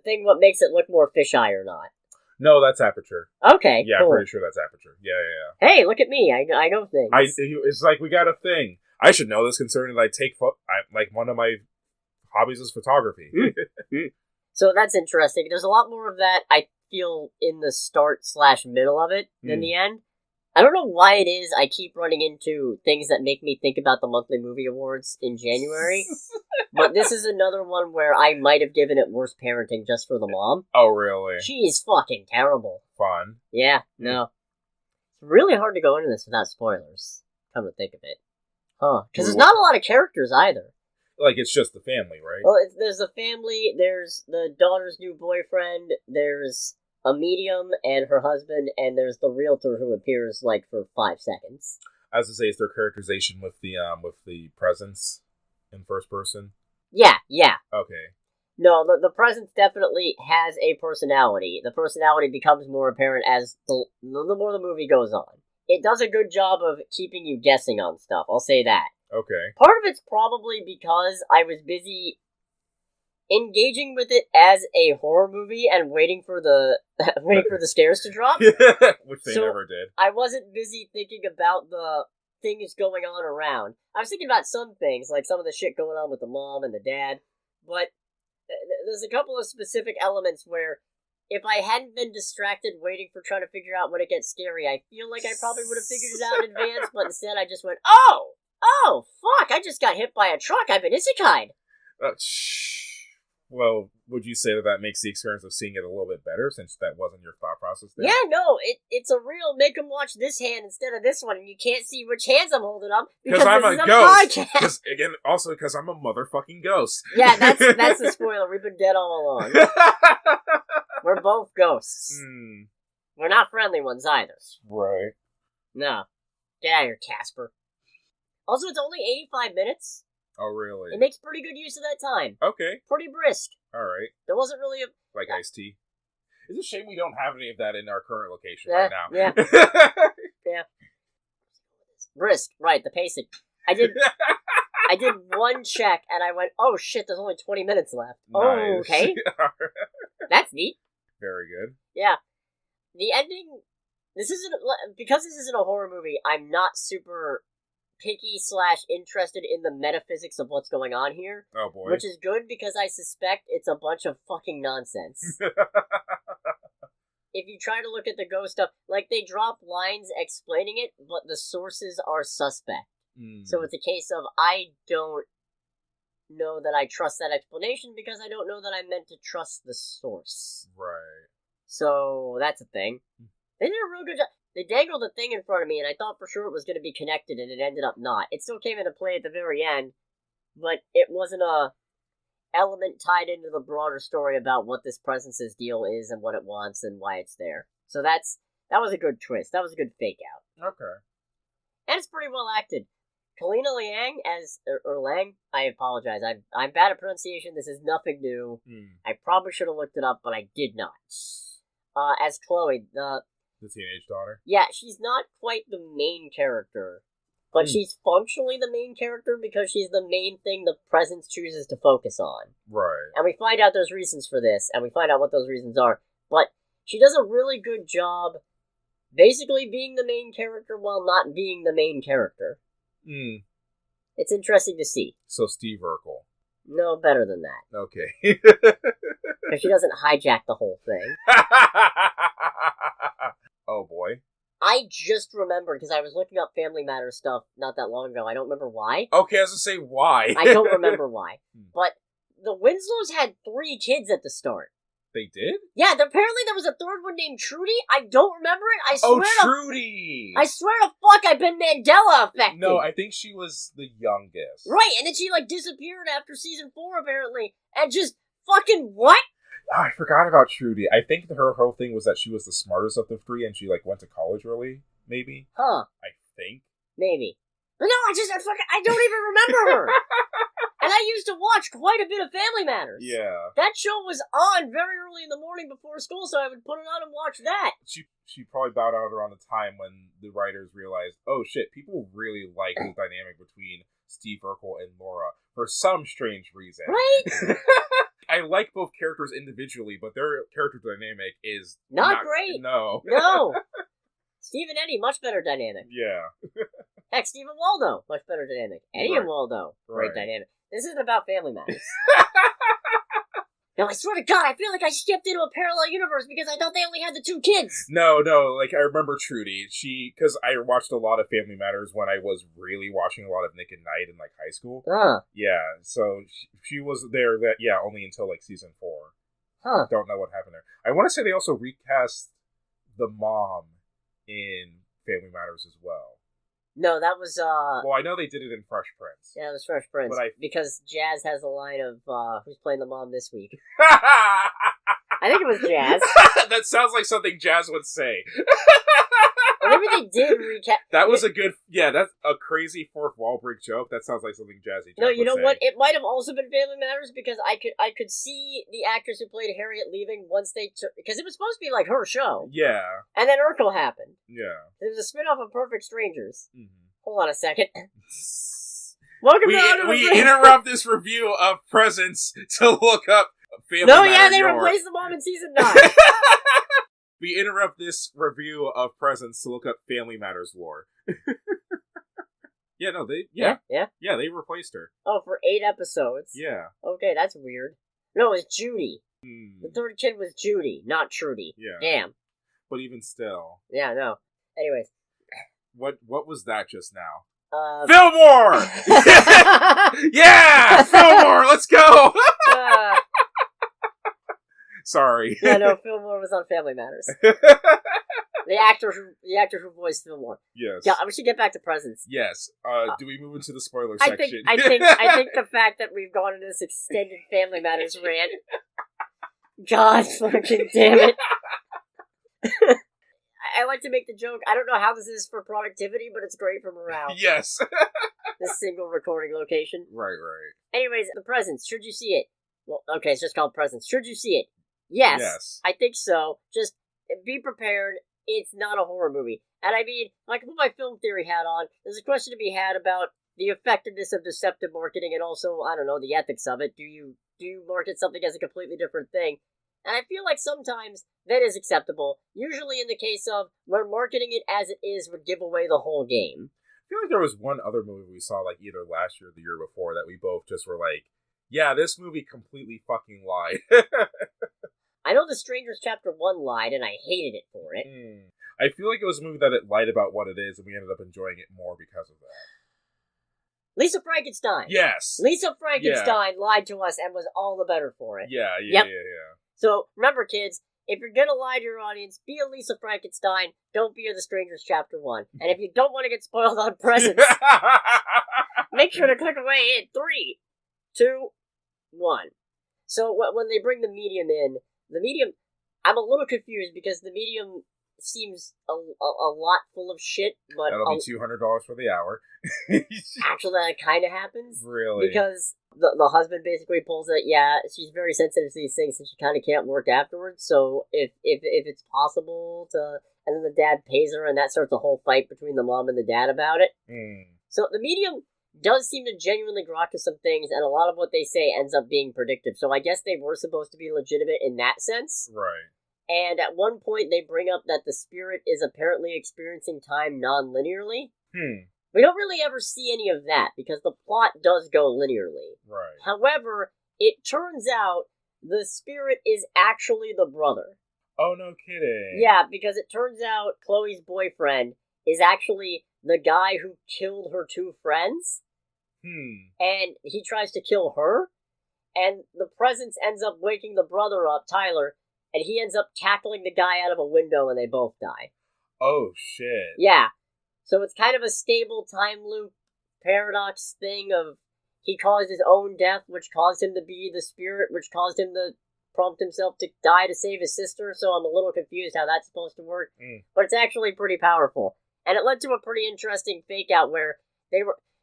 thing what makes it look more fisheye or not. No, that's aperture. Okay, yeah, cool. I'm pretty sure that's aperture. Yeah. Hey, look at me! I know things. It's like we got a thing. I should know this, concerning like one of my hobbies is photography. So that's interesting. There's a lot more of that, I feel, in the start/middle of it than the end. I don't know why it is I keep running into things that make me think about the monthly movie awards in January, but this is another one where I might have given it worse parenting just for the mom. Oh, really? She's fucking terrible. Fun. Yeah, no. It's really hard to go into this without spoilers, come to think of it. Because there's not a lot of characters either. Like, it's just the family, right? Well, there's the family, there's the daughter's new boyfriend, there's a medium and her husband, and there's the realtor who appears, like, for 5 seconds. As to say, is there characterization with the presence in first person? Yeah. Okay. No, the presence definitely has a personality. The personality becomes more apparent as the more the movie goes on. It does a good job of keeping you guessing on stuff, I'll say that. Okay. Part of it's probably because I was busy engaging with it as a horror movie and waiting for the stairs to drop. Which they So, never did. I wasn't busy thinking about the things going on around. I was thinking about some things, like some of the shit going on with the mom and the dad, but there's a couple of specific elements where if I hadn't been distracted waiting for trying to figure out when it gets scary, I feel like I probably would have figured it out in advance, but instead I just went, oh, fuck, I just got hit by a truck, I've been isekai'd. Well, would you say that makes the experience of seeing it a little bit better, since that wasn't your thought process there? Yeah, no, it's a real make them watch this hand instead of this one, and you can't see which hands I'm holding up because I'm this a is ghost. podcast. Also because I'm a motherfucking ghost. Yeah, that's the spoiler. We've been dead all along. We're both ghosts. We're not friendly ones either. Right. No. Get out of here, Casper. Also, it's only 85 minutes. Oh, really? It makes pretty good use of that time. Okay. Pretty brisk. Alright. There wasn't really a... Like iced tea. It's a shame we don't have any of that in our current location right now. Yeah. Yeah. Brisk. Right, the pacing. I did one check, and I went, oh shit, there's only 20 minutes left. Nice. Oh, okay. That's neat. Very good. Yeah. The ending... Because this isn't a horror movie, I'm not super picky/interested in the metaphysics of what's going on here. Oh boy. Which is good because I suspect it's a bunch of fucking nonsense. If you try to look at the ghost stuff, like they drop lines explaining it, but the sources are suspect. So it's a case of I don't know that I trust that explanation because I don't know that I'm meant to trust the source. Right. So that's a thing. They did a real good job. They dangled a thing in front of me, and I thought for sure it was going to be connected, and it ended up not. It still came into play at the very end, but it wasn't a element tied into the broader story about what this presence's deal is and what it wants and why it's there. So that was a good twist. That was a good fake out. Okay. And it's pretty well acted. Kalina Liang or Lang, I apologize. I'm bad at pronunciation. This is nothing new. I probably should have looked it up, but I did not. As Chloe, the teenage daughter? Yeah, she's not quite the main character, but she's functionally the main character because she's the main thing the presence chooses to focus on. Right. And we find out there's reasons for this, and we find out what those reasons are. But she does a really good job basically being the main character while not being the main character. It's interesting to see. So Steve Urkel. No, better than that. Okay. Because she doesn't hijack the whole thing. Oh boy. I just remembered, because I was looking up Family Matters stuff not that long ago. I don't remember why. Okay, I was going to say why. I don't remember why. But the Winslows had 3 kids at the start. They did? Yeah, apparently there was a third one named Trudy. I don't remember it. I swear Trudy! I swear to fuck I've been Mandela affected. No, I think she was the youngest. Right, and then she disappeared after season 4 apparently. And just fucking what? Oh, I forgot about Trudy. I think her whole thing was that she was the smartest of the 3 and she went to college early, maybe? Huh. I think. Maybe. But no, I don't even remember her. And I used to watch quite a bit of Family Matters. Yeah. That show was on very early in the morning before school, so I would put it on and watch that. She probably bowed out around the time when the writers realized, oh shit, people really like the dynamic between Steve Urkel and Laura for some strange reason. Right? I like both characters individually, but their character dynamic is not great. No. No. Steve and Eddie, much better dynamic. Yeah. Heck, Steve and Waldo, much better dynamic. Eddie and Waldo, great dynamic. This isn't about Family Matters. No, I swear to God, I feel like I stepped into a parallel universe because I thought they only had the 2 kids. No, I remember Trudy. Because I watched a lot of Family Matters when I was really watching a lot of Nick at Night in high school. Yeah, so she was there only until season 4. Don't know what happened there. I want to say they also recast the mom in Family Matters as well. No, that was, Well, I know they did it in Fresh Prince. Yeah, it was Fresh Prince. Because Jazz has a line of, who's playing the mom this week? I think it was Jazz. That sounds like something Jazz would say. Or Maybe they did recap. That was a good... Yeah, that's a crazy fourth wall break joke. That sounds like something Jazzy Jeff No, you know would say. what? It might have also been Family Matters because I could see the actress who played Harriet leaving once they took... Because it was supposed to be like her show. Yeah. And then Urkel happened. Yeah. It was a spin-off of Perfect Strangers. Mm-hmm. Hold on a second. Welcome to we interrupt this review of Presents to look up Family No, Matters yeah, they lore. replaced the mom in season 9. We interrupt this review of Presents to look up Family Matters lore. Yeah, no, they they replaced her. Oh, for 8 episodes. Yeah. Okay, that's weird. No, it was Judy. Hmm. The third kid was Judy, not Trudy. Yeah. Damn. But even still. Yeah, no. Anyways. What was that just now? Fillmore! Yeah! Fillmore, let's go! Sorry. Yeah, no, Fillmore was on Family Matters. The actor who voiced Fillmore. Yes. Yeah, we should get back to Presents. Yes. Do we move into the spoiler section? I think the fact that we've gone into this extended Family Matters rant. God fucking damn it. I like to make the joke, I don't know how this is for productivity, but it's great for morale. Yes. This single recording location. Right. Anyways, the Presents, should you see it? Well, okay, it's just called Presents. Should you see it? Yes. I think so. Just be prepared. It's not a horror movie. And I mean, like, put my film theory hat on. There's a question to be had about the effectiveness of deceptive marketing and also, I don't know, the ethics of it. Do you market something as a completely different thing? And I feel like sometimes that is acceptable. Usually in the case of where marketing it as it is would give away the whole game. I feel like there was one other movie we saw, like, either last year or the year before that we both just were like, yeah, this movie completely fucking lied. I know The Strangers Chapter 1 lied, and I hated it for it. I feel like it was a movie that it lied about what it is, and we ended up enjoying it more because of that. Lisa Frankenstein. Yes. Lisa Frankenstein lied to us and was all the better for it. Yeah. So, remember, kids, if you're gonna lie to your audience, be a Lisa Frankenstein, don't be a The Strangers Chapter 1. And if you don't want to get spoiled on Presents, make sure to click away in 3, 2, 1. So, when they bring the medium in, I'm a little confused because the medium seems a lot full of shit, but... That'll be $200 for the hour. Actually, that kind of happens. Really? Because the husband basically pulls it, yeah, she's very sensitive to these things and she kind of can't work afterwards, so if it's possible to... And then the dad pays her and that starts a whole fight between the mom and the dad about it. So the medium does seem to genuinely grok to some things, and a lot of what they say ends up being predictive, so I guess they were supposed to be legitimate in that sense. Right. And at one point they bring up that the spirit is apparently experiencing time non-linearly. We don't really ever see any of that, because the plot does go linearly. Right. However, it turns out the spirit is actually the brother. Oh, no kidding. Yeah, because it turns out Chloe's boyfriend is actually the guy who killed her 2 friends. And he tries to kill her, and the presence ends up waking the brother up, Tyler, and he ends up tackling the guy out of a window and they both die. Oh, shit. Yeah. So it's kind of a stable time loop paradox thing of he caused his own death, which caused him to be the spirit, which caused him to prompt himself to die to save his sister, so I'm a little confused how that's supposed to work. But it's actually pretty powerful. And it led to a pretty interesting fake out where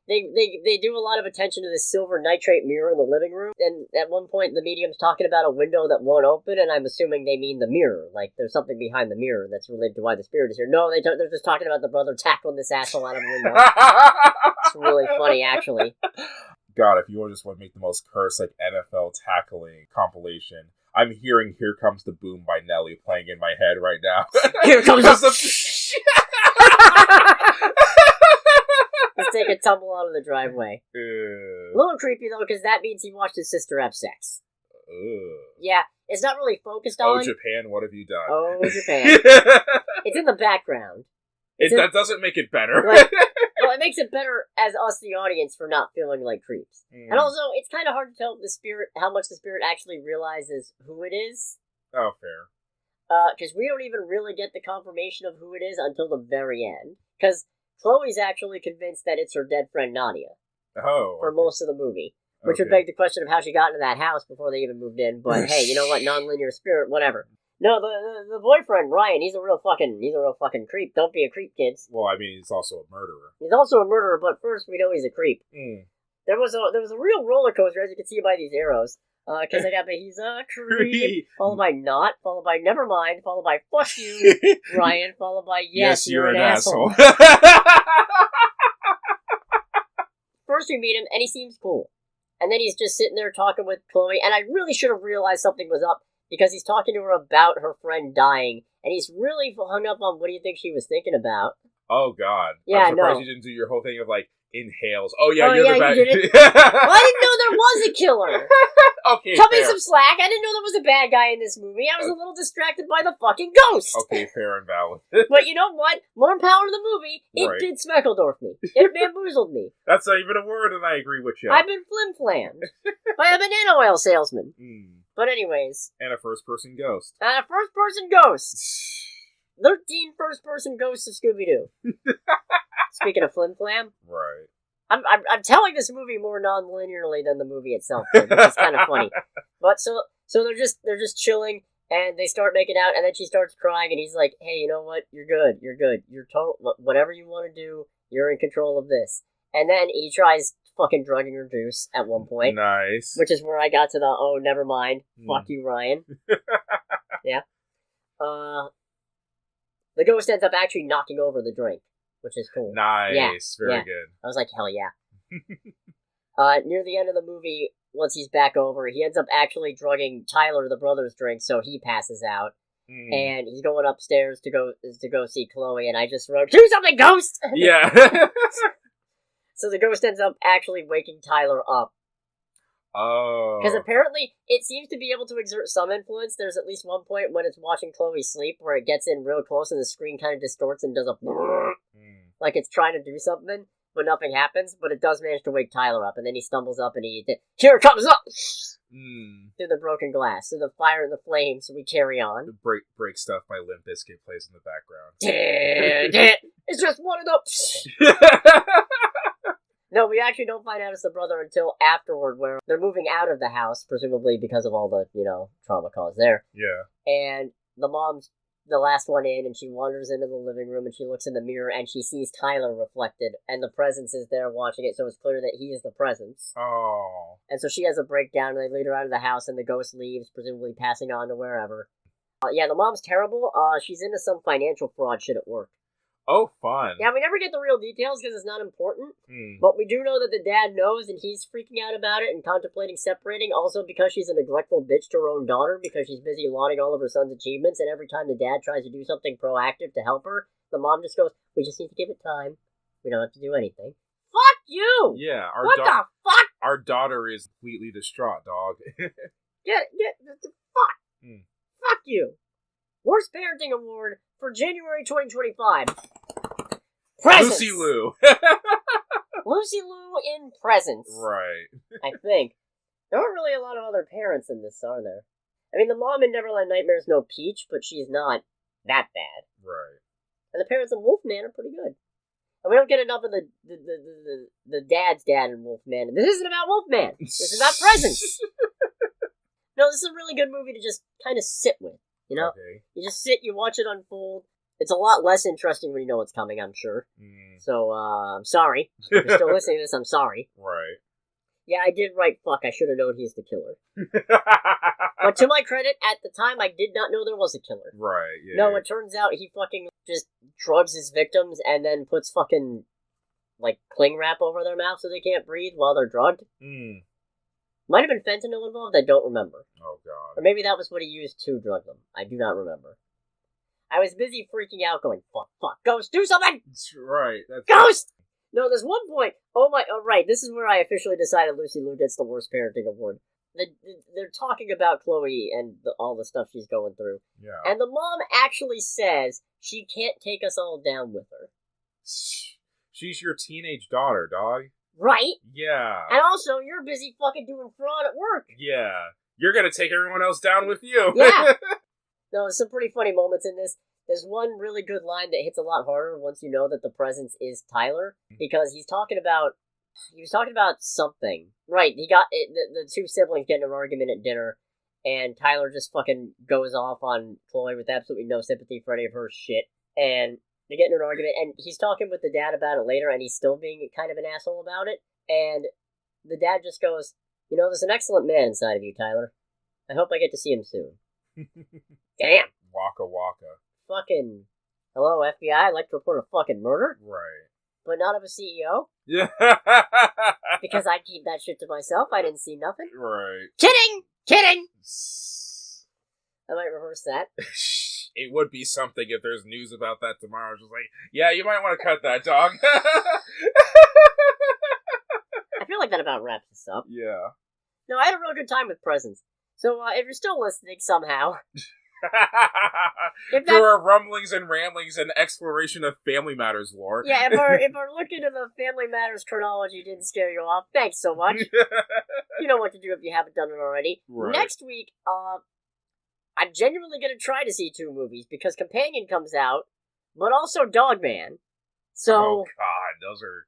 they do a lot of attention to this silver nitrate mirror in the living room, and at one point the medium's talking about a window that won't open, and I'm assuming they mean the mirror, like there's something behind the mirror that's related to why the spirit is here. No, they're just talking about the brother tackling this asshole out of a window. It's really funny, actually. God, if you just want to make the most cursed, like, NFL tackling compilation, I'm hearing Here Comes the Boom by Nelly playing in my head right now. Here comes the... Let's take a tumble out of the driveway. A little creepy, though, because that means he watched his sister have sex. Yeah, it's not really focused on... Oh, Japan, what have you done? Oh, Japan. It's in the background. That doesn't make it better. Well, it makes it better as us, the audience, for not feeling like creeps. And also, it's kind of hard to tell how much the spirit actually realizes who it is. Oh, fair. Because we don't even really get the confirmation of who it is until the very end. Because Chloe's actually convinced that it's her dead friend Nadia. Oh. For most of the movie. Which would beg the question of how she got into that house before they even moved in. But hey, you know what? Non-linear spirit, whatever. No, the boyfriend, Ryan, he's a real fucking creep. Don't be a creep, kids. Well, I mean, he's also a murderer. He's also a murderer, but first we know he's a creep. Mm. There was a real roller coaster, as you can see by these arrows. Because I got the he's a creep, followed by not, followed by never mind, followed by fuck you, Ryan, followed by yes you're an asshole. First we meet him, and he seems cool. And then he's just sitting there talking with Chloe, and I really should have realized something was up, because he's talking to her about her friend dying, and he's really hung up on what do you think she was thinking about. Oh, God. Yeah, I'm surprised no. you didn't do your whole thing of, like, inhales. Oh, yeah, you're yeah, the bad... you did it? Well, I didn't know there was a killer. Okay, Cut me fair. some slack. I didn't know there was a bad guy in this movie. I was a little distracted by the fucking ghost. Okay, fair and valid. But you know what? More power to the movie. It Right. did Smeckledorf me. It bamboozled me. That's not even a word, and I agree with you. I've been flim-flammed by a banana oil salesman. But anyways. And a first-person ghost. First-person ghost. 13 first-person ghosts of Scooby-Doo. Speaking of flim-flam. Right. I'm telling this movie more non-linearly than the movie itself did, which is kind of funny. But so they're just chilling, and they start making out, and then she starts crying, and he's like, "Hey, you know what? You're good. You're total. Whatever you want to do, you're in control of this." And then he tries fucking drugging her juice at one point. Nice. Which is where I got to the oh, never mind. Fuck you, Ryan. Yeah. The ghost ends up actually knocking over the drink, which is cool. Nice. Yeah, Very good. I was like, hell yeah. Near the end of the movie, once he's back over, he ends up actually drugging Tyler, the brother's drink, so he passes out. And he's going upstairs to go see Chloe, and I just wrote, "Do something, ghost!" Yeah. So the ghost ends up actually waking Tyler up. Oh. Because apparently it seems to be able to exert some influence. There's at least one point when it's watching Chloe sleep where it gets in real close and the screen kind of distorts and does a like it's trying to do something, but nothing happens. But it does manage to wake Tyler up, and then he stumbles up and here it comes up! Through the broken glass, through the fire and the flames, we carry on. The break stuff by Limp Bizkit plays in the background. It's just one of those. No, we actually don't find out it's the brother until afterward, where they're moving out of the house, presumably because of all the, trauma caused there. Yeah. And the mom's the last one in, and she wanders into the living room, and she looks in the mirror, and she sees Tyler reflected, and the presence is there watching it, so it's clear that he is the presence. Oh. And so she has a breakdown, and they lead her out of the house, and the ghost leaves, presumably passing on to wherever. Yeah, the mom's terrible. She's into some financial fraud shit at work. Oh, fun. Yeah, we never get the real details because it's not important, but we do know that the dad knows, and he's freaking out about it and contemplating separating, also because she's a neglectful bitch to her own daughter, because she's busy lauding all of her son's achievements, and every time the dad tries to do something proactive to help her, the mom just goes, "We just need to give it time. We don't have to do anything." Fuck you! Yeah, what the fuck? Our daughter is completely distraught, dog. Get fuck. Fuck you. Worst Parenting Award for January 2025. Presents. Lucy Liu. Lucy Liu in Presents. Right. I think. There aren't really a lot of other parents in this, are there? I mean, the mom in Neverland Nightmare's no Peach, but she's not that bad. Right. And the parents in Wolfman are pretty good. And we don't get enough of the dad's dad in Wolfman. And this isn't about Wolfman. This is about Presents. No, this is a really good movie to just kind of sit with. Okay. You just sit, you watch it unfold. It's a lot less interesting when you know what's coming, I'm sure. So, I'm sorry. If you're still listening to this, I'm sorry. Right. Yeah, I did write fuck. I should have known he's the killer. But to my credit, at the time, I did not know there was a killer. Right, yeah. No, it turns out he fucking just drugs his victims and then puts fucking, cling wrap over their mouth so they can't breathe while they're drugged. Might have been fentanyl involved, I don't remember. Oh, God. Or maybe that was what he used to drug them. I do not remember. I was busy freaking out going, fuck, Ghost, do something! Right. Ghost! No, there's one point. Right, this is where I officially decided Lucy Liu gets the worst parenting award. They're talking about Chloe and all the stuff she's going through. Yeah. And the mom actually says she can't take us all down with her. She's your teenage daughter, dog. Right? Yeah. And also, you're busy fucking doing fraud at work. Yeah. You're gonna take everyone else down with you. Yeah. No, there's some pretty funny moments in this. There's one really good line that hits a lot harder once you know that the presence is Tyler, because he was talking about something. Right, he got the two siblings get in an argument at dinner, and Tyler just fucking goes off on Chloe with absolutely no sympathy for any of her shit, and they get in an argument, and he's talking with the dad about it later, and he's still being kind of an asshole about it, and the dad just goes, you know, there's an excellent man inside of you, Tyler. I hope I get to see him soon. Damn. Waka waka. Fucking, hello, FBI, I'd like to report a fucking murder? Right. But not of a CEO? Yeah. Because I'd keep that shit to myself, I didn't see nothing. Right. Kidding! I might rehearse that. It would be something if there's news about that tomorrow. Just like, yeah, you might want to cut that, dog. I feel like that about wraps this up. Yeah. No, I had a real good time with presents. So, if you're still listening somehow... Through our rumblings and ramblings and exploration of Family Matters lore. Yeah, if our look into the Family Matters chronology didn't scare you off, thanks so much. You know what to do if you haven't done it already. Right. Next week, I'm genuinely going to try to see 2 movies, because Companion comes out, but also Dogman. So, oh god, those are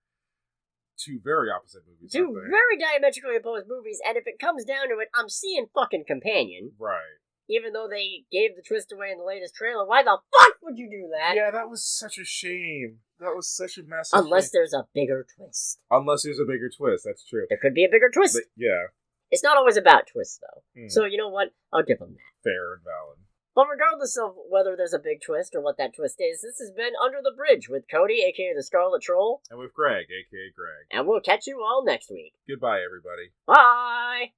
2 very opposite movies. 2 very diametrically opposed movies, and if it comes down to it, I'm seeing fucking Companion. Right. Even though they gave the twist away in the latest trailer, why the fuck would you do that? Yeah, that was such a shame. That was such a massive Unless shame. there's a bigger twist. Unless there's a bigger twist, that's true. There could be a bigger twist. But, yeah. It's not always about twists, though. So, you know what? I'll give them that. Fair and valid. But regardless of whether there's a big twist or what that twist is, this has been Under the Bridge with Cody, a.k.a. the Scarlet Troll. And with Greg, a.k.a. Greg. And we'll catch you all next week. Goodbye, everybody. Bye!